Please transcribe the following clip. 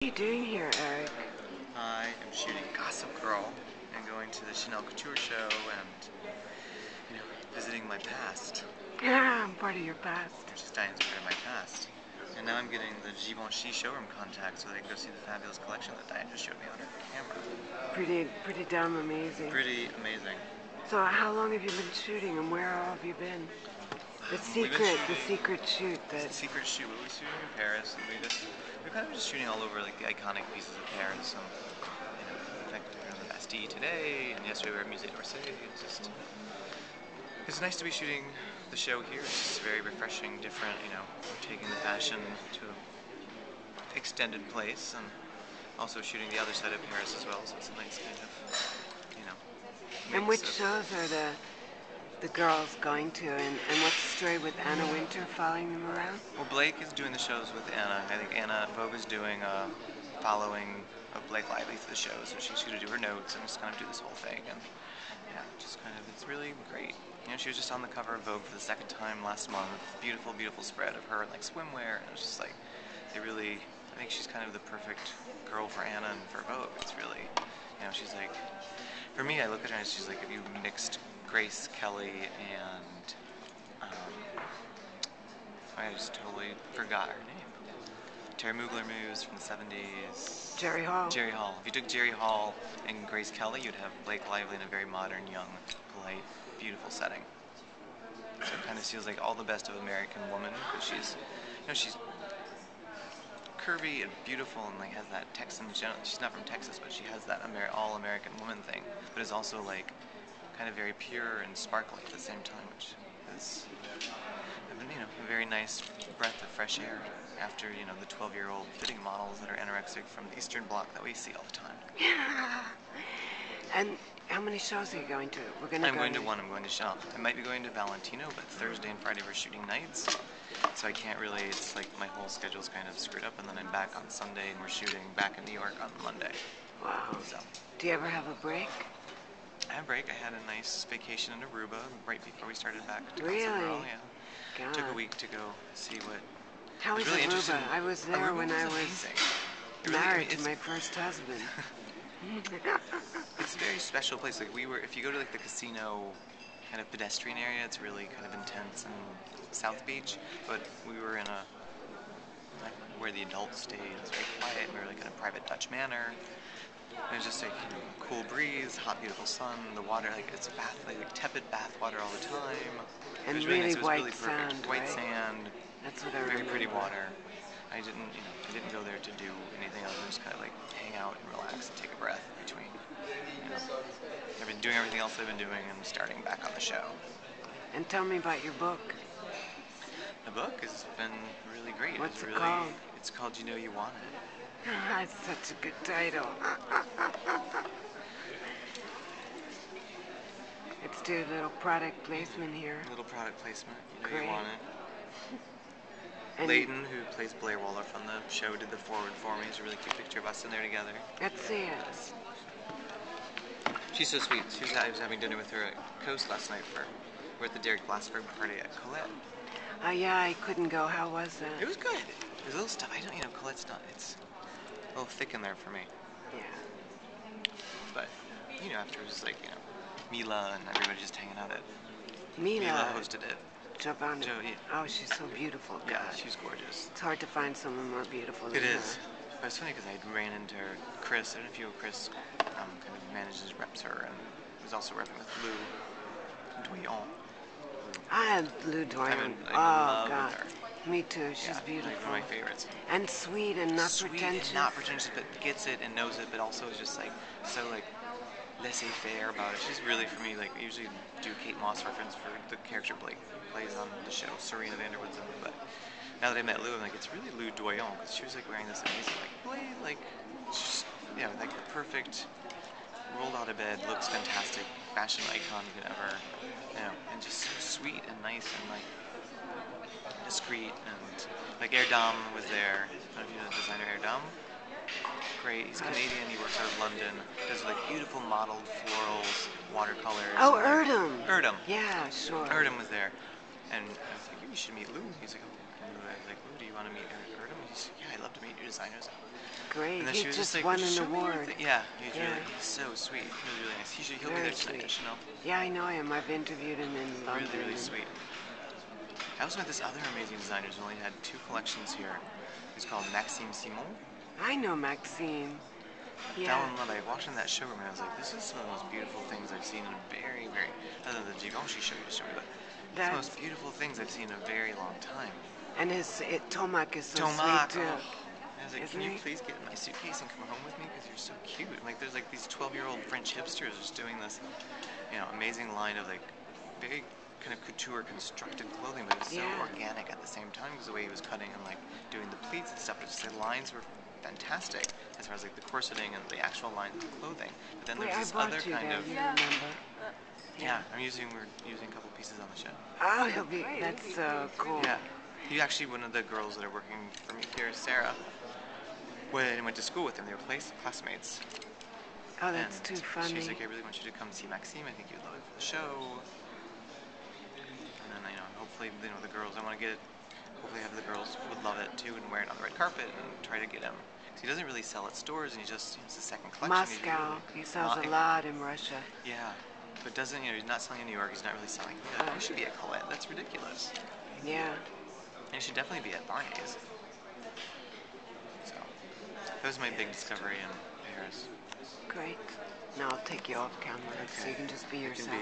What are you doing here, Eric? I am shooting Gossip Girl and going to the Chanel Couture show and, visiting my past. Yeah, I'm part of your past. I'm just dying to part of my past. And now I'm getting the Givenchy showroom contact so they can go see the fabulous collection that Diane just showed me on her camera. Pretty damn amazing. Pretty amazing. So how long have you been shooting and where have you been? The secret shoot. The secret shoot. We were shooting in Paris, and we're kind of just shooting all over like the iconic pieces of Paris. So, in fact, we were in the Bastille today, and yesterday we were at Musée d'Orsay. It's nice to be shooting the show here. It's just very refreshing, different. We're taking the fashion to an extended place, and also shooting the other side of Paris as well. So it's a nice kind of, And which shows are the girls going to, and what's the story with Anna Wintour following them around? Well, Blake is doing the shows with Anna. I think Vogue is doing following of Blake Lively through the show, so she's going to do her notes and just kind of do this whole thing, and yeah, just kind of, it's really great. She was just on the cover of Vogue for the second time last month. Beautiful, beautiful spread of her in like swimwear, and it was just like, I think she's kind of the perfect girl for Anna and for Vogue. It's really, she's like, for me, I look at her and she's like, if you mixed Grace Kelly and I just totally forgot her name. Terry Mugler moves from the 70s. Jerry Hall. Jerry Hall. If you took Jerry Hall and Grace Kelly, you'd have Blake Lively in a very modern, young, polite, beautiful setting. So it kind of feels like all the best of American woman, because she's curvy and beautiful and like has that Texan. She's not from Texas, but she has that all American woman thing, but is also like kind of very pure and sparkly at the same time, which is a very nice breath of fresh air after the 12-year-old fitting models that are anorexic from the Eastern Bloc that we see all the time. Yeah. And how many shows are you going to? I'm going to one. I'm going to Chanel. I might be going to Valentino, but Thursday and Friday we're shooting nights, so I can't really. It's like my whole schedule's kind of screwed up, and then I'm back on Sunday, and we're shooting back in New York on Monday. Wow. So. Do you ever have a break? I had a break. I had a nice vacation in Aruba right before we started back to Really? Gossip Girl. Yeah. God. Took a week to go see what. How was really Aruba? I was there Aruba when I was married to my first husband. It's a very special place. Like if you go to like the casino kind of pedestrian area, it's really kind of intense in South Beach. But we were in where the adults stayed. It was very quiet. We were like in a private Dutch manor. And it was just like cool breeze, hot beautiful sun, the water it's like tepid bath water all the time. And it was really nice. It was white really perfect. sand, White right? sand. That's what I very remember. pretty water. I didn't go there to do anything other than just kind of like hang out and relax and take a breath between. I've been doing everything else I've been doing and starting back on the show. And tell me about your book. The book has been really great. What's it called? It's called You Know You Want It. That's such a good title. Let's do a little product placement here. A little product placement. You know Great. You want it. And Leighton, who plays Blair Waldorf on the show, did the forward for me. It's a really cute picture of us in there together. let's see it. She's so sweet. I was having dinner with her at Coast last night. We're at the Derek Glassberg party at Colette. Oh yeah, I couldn't go. How was that? It was good. There's little stuff. Colette's not. It's a little thick in there for me. Yeah. But after it was just like Mila and everybody just hanging out at. Mila hosted it. Giovanni. Yeah. Oh, she's so beautiful. God. Yeah, she's gorgeous. It's hard to find someone more beautiful than It her. is. But it's funny because I ran into Chris. I don't know if you know Chris kind of manages, reps her, and was also repping with Lou Doyon. I had Lou Doyon. I'm in Oh love God. with her. Me too. She's Yeah, beautiful. like one of my favorites. And sweet and not Sweet pretentious. and not pretentious, but gets it and knows it, but also is just like so like laissez-faire about it. She's really, for me, like I usually do Kate Moss reference for the character Blake plays on the show, Serena Vanderwood's in it, but now that I met Lou, I'm like, it's really Lou Doyon, because she was like wearing this amazing like just, like the perfect rolled out of bed, looks fantastic, fashion icon you could ever, and just so sweet and nice and like discreet, and like Erdem was there. I don't know if you know the designer Erdem. Great, he's Canadian, he works out of London, does like beautiful modeled florals, watercolors. Oh, Erdem. Erdem. Yeah, sure. Erdem was there. And I was like, you should meet Lou. He's like, oh. And I was like, Lou, do you want to meet Erdem? yeah, I'd love to meet your designers. Great. And then He she was just just like, won an show me your award. thing. Yeah, he's Yeah. really, he's so sweet. He was really nice. He'll be Very there tonight at sweet. Chanel. Yeah, I know him. I've interviewed him in London. Really, really sweet. I also met this other amazing designer who's only had 2 collections here. He's called Maxime Simon. I know Maxine. Yeah. Fell in love. I walked in that showroom and I was like, this is some of the most beautiful things I've seen in a very, very, other than the Givenchy show you just showed me, but it's the most beautiful things I've seen in a very long time. And Tomac is so Tomac, sweet too. oh. And I was like, can you please get in my suitcase and come home with me because you're so cute. And, like, there's like these 12-year-old French hipsters just doing this, amazing line of like very kind of couture constructed clothing, but it was so organic at the same time because the way he was cutting and like doing the pleats and stuff. Just the lines were fantastic as far as like the corseting and the actual lines of the clothing. But then there's this other kind of you remember? we're using a couple pieces on the show. Oh, that's so cool. Yeah. He actually, one of the girls that are working for me here, Sarah, went to school with him. They were classmates. Oh, that's too funny. She's like, I really want you to come see Maxime. I think you'd love it for the show. And then, hopefully, the girls, hopefully have the girls would love it too and wear it on the red carpet and try to get him. Because he doesn't really sell at stores and it's the second collection. Moscow. He sells a lot in Russia. Yeah. But doesn't, he's not selling in New York. He's not really selling. He should be at Colette. That's ridiculous. Yeah. And he should definitely be at Barney's. So, that was my big discovery in Paris. Great. Now I'll take you off camera so you can just be yourself.